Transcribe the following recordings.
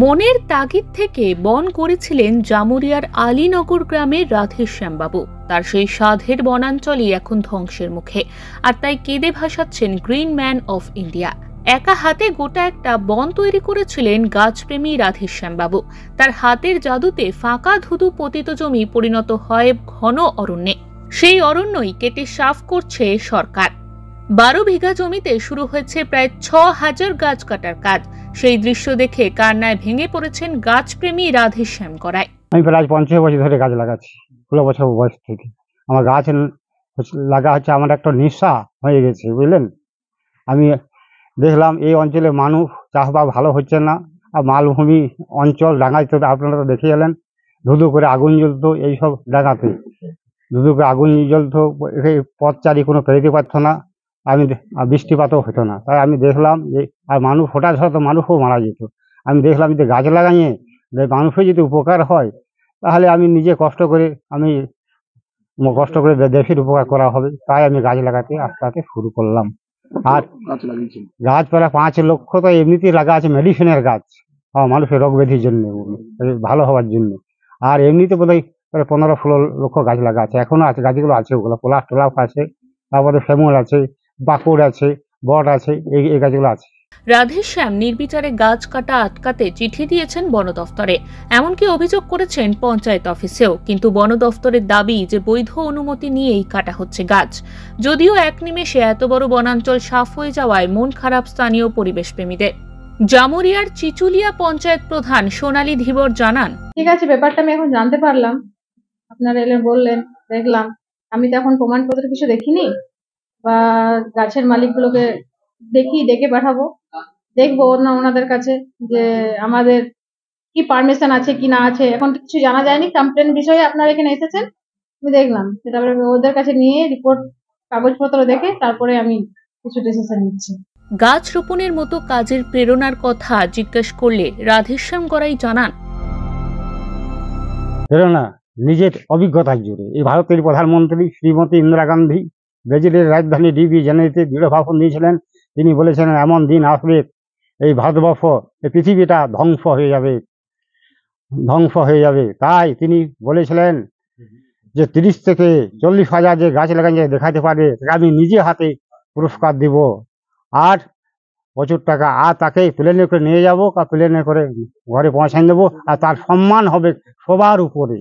মনের তাগিদ থেকে বন করেছিলেন জামুরিয়ার আলীনগর গ্রামের রাধেশ্যামবাবু। তার সেই সাধের বনাঞ্চলই এখন ধ্বংসের মুখে, আর তাই কেঁদে ভাসাচ্ছেন গ্রিন ম্যান অফ ইন্ডিয়া। একা হাতে গোটা একটা বন তৈরি করেছিলেন গাছপ্রেমী রাধেশ্যামবাবু। তার হাতের জাদুতে ফাঁকা ধুধু পতিত জমি পরিণত হয় ঘন অরণ্যে। সেই অরণ্যই কেটে সাফ করছে সরকার। 12 বিঘা জমিতে শুরু হয়েছে প্রায় 6000 গাছ কাটার কাজ। সেই দৃশ্য দেখে কান্নায় ভেঙে পড়েছেন গাছপ্রেমী রাধেশ্যাম গড়াই। আমি প্রায় 50 বছর ধরে গাছ লাগাচ্ছি, 16 বছর বয়স থেকে। আমার গাছ লাগা হচ্ছে আমার একটা নেশা হয়ে গেছে, বুঝলেন। আমি দেখলাম এই অঞ্চলে মানুষ চাষবাস ভালো হচ্ছে না, আর মালভূমি অঞ্চল ডাঙাইতে আপনারা তো দেখে এলেন, ধুধু করে আগুন জ্বলতো এইসব ডাঙাতে, ধুধু করে আগুন জ্বলতো, পথচারী কোনো পেরোতে পারতো না, বৃষ্টিপাতও হতো না। তাই আমি দেখলাম যে আর মানুষ হঠাৎ হয়তো মানুষও মারা যেত। আমি দেখলাম যে গাছ লাগাইয়ে মানুষের যদি উপকার হয়, তাহলে আমি নিজে কষ্ট করে দেশের উপকার করা হবে। তাই আমি গাছ লাগাতে আস্তে আস্তে শুরু করলাম। আর গাছ প্রায় 5 লক্ষ তো এমনিতেই লাগা আছে, মেডিসিনের গাছ, মানুষের রোগ ব্যাধির জন্য, ভালো হওয়ার জন্য। আর এমনিতে বোধহয় প্রায় 15-16 লক্ষ গাছ লাগা আছে, এখনো আছে, গাছগুলো আছে, ওগুলো পলাশ টলাশ আছে, তারপরে শ্যামল আছে, বাকুড় আছে, বট আছে, এই গাছগুলো আছে। রাধেশ্যাম নির্বিচারে গাছ কাটা আটকাতে চিঠি দিয়েছেন বন দফতরে, এমনকি অভিযোগ করেছেন পঞ্চায়েত অফিসেও। কিন্তু বন দফতরের দাবি যে বৈধ অনুমতি নিয়েই কাটা হচ্ছে গাছ। যদিও এক নিমেষে এত বড় বনাঞ্চল সাফ হয়ে যাওয়ায় মন খারাপ স্থানীয় পরিবেশ প্রেমীদের। জামুরিয়ার চিচুলিয়া পঞ্চায়েত প্রধান সোনালী ধীবর জানান, ঠিক আছে, ব্যাপারটা আমি এখন জানতে পারলাম, আপনারা এলে বললেন, দেখলাম। আমি তো এখন প্রমাণপত্র কিছু দেখিনি, বা গাছের মালিকগুলোকে ডেকে পাঠাবো, দেখবো না ওনাদের কাছে যে আমাদের কি পারমিশন আছে কি না আছে। এখন কিছু জানা যায়নি, কমপ্লেন বিষয়ে আপনারা এখানে এসেছেন, আমি দেখলাম, তারপরে ওদের কাছে নিয়ে রিপোর্ট কাগজপত্র দেখে তারপরে আমি কিছু ডিসিশন নিচ্ছি। গাছ রোপণের মতো কাজের প্রেরণার কথা জিজ্ঞেস করলে রাধেশ্যাম গড়াই জানান, প্রেরণা নিজের অভিজ্ঞতার জোরে। এই ভারতের প্রধানমন্ত্রী শ্রীমতী ইন্দিরা গান্ধী ব্রাজিলের রাজধানী ডিবি জেনেতে দৃঢ় ভাষণ দিয়েছিলেন। তিনি বলেছিলেন এমন দিন আসবে এই ভারতবর্ষ, এই পৃথিবীটা ধ্বংস হয়ে যাবে। তাই তিনি বলেছিলেন যে 30 থেকে 40 হাজার যে গাছ লাগানো দেখাতে পারে আমি নিজে হাতে পুরস্কার দিব, আর প্রচুর টাকা, আর তাকে প্লেনে করে নিয়ে যাবো, আর প্লেনে করে ঘরে পৌঁছান দেবো, আর তার সম্মান হবে সবার উপরে।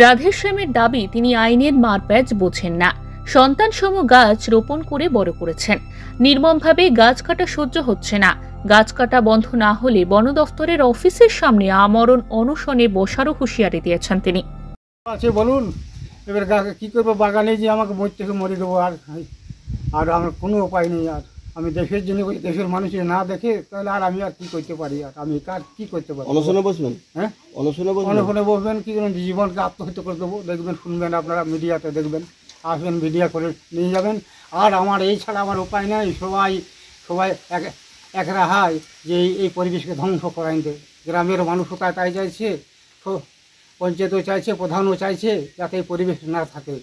রাধেশ্যামের দাবি তিনি আইনের মারপ্যাঁচ বোঝেন না। সন্তানসম গাছ রোপণ করে বড় করেছেন। নির্মমভাবে গাছ কাটা সহ্য হচ্ছে না। গাছ কাটা বন্ধ না হলে বন দফতরের অফিসের সামনে আমরণ অনশনে বসারও হুঁশিয়ারি দিয়েছেন তিনি। আছে বলুন, এবার কি করবো, বাগানে যে আমাকে মরে দেবো, আর আমার কোনো উপায় নেই। আর আমি দেশের জন্য, দেশের মানুষ না দেখে তাহলে আর আমি আর কি করতে পারি, আর আমি কার কি করতে পারি। অনশনে বসবেন? হ্যাঁ, অনশনে বসবেন, কি করবেন, জীবনকে আত্মহত্যা করে দেবো। দেখবেন, শুনবেন, আপনারা মিডিয়াতে দেখবেন, আসবেন, মিডিয়া করে নিয়ে যাবেন। আর আমার এই ছাড়া আমার উপায় নেই। সবাই এক রাহায় যে এই পরিবেশকে ধ্বংস করাই দেয়। গ্রামের মানুষও তাই চাইছে, পঞ্চায়েতও চাইছে, প্রধানও চাইছে যাতে এই পরিবেশ না থাকে।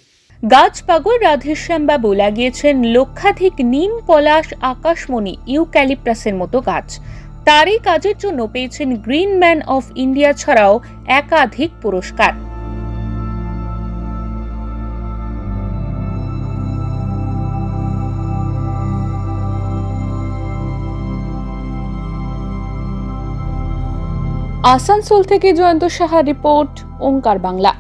গাছ পাগল রাধেশ্যামবাবু লাগিয়েছেন লক্ষাধিক নিম, পলাশ, আকাশমণি, ইউক্যালিপটাসের মতো গাছ। তার এই কাজের জন্য পেয়েছেন গ্রিন ম্যান অফ ইন্ডিয়া ছাড়াও একাধিক পুরস্কার। আসানসোল থেকে জয়ন্ত সাহার রিপোর্ট, ওঙ্কার বাংলা।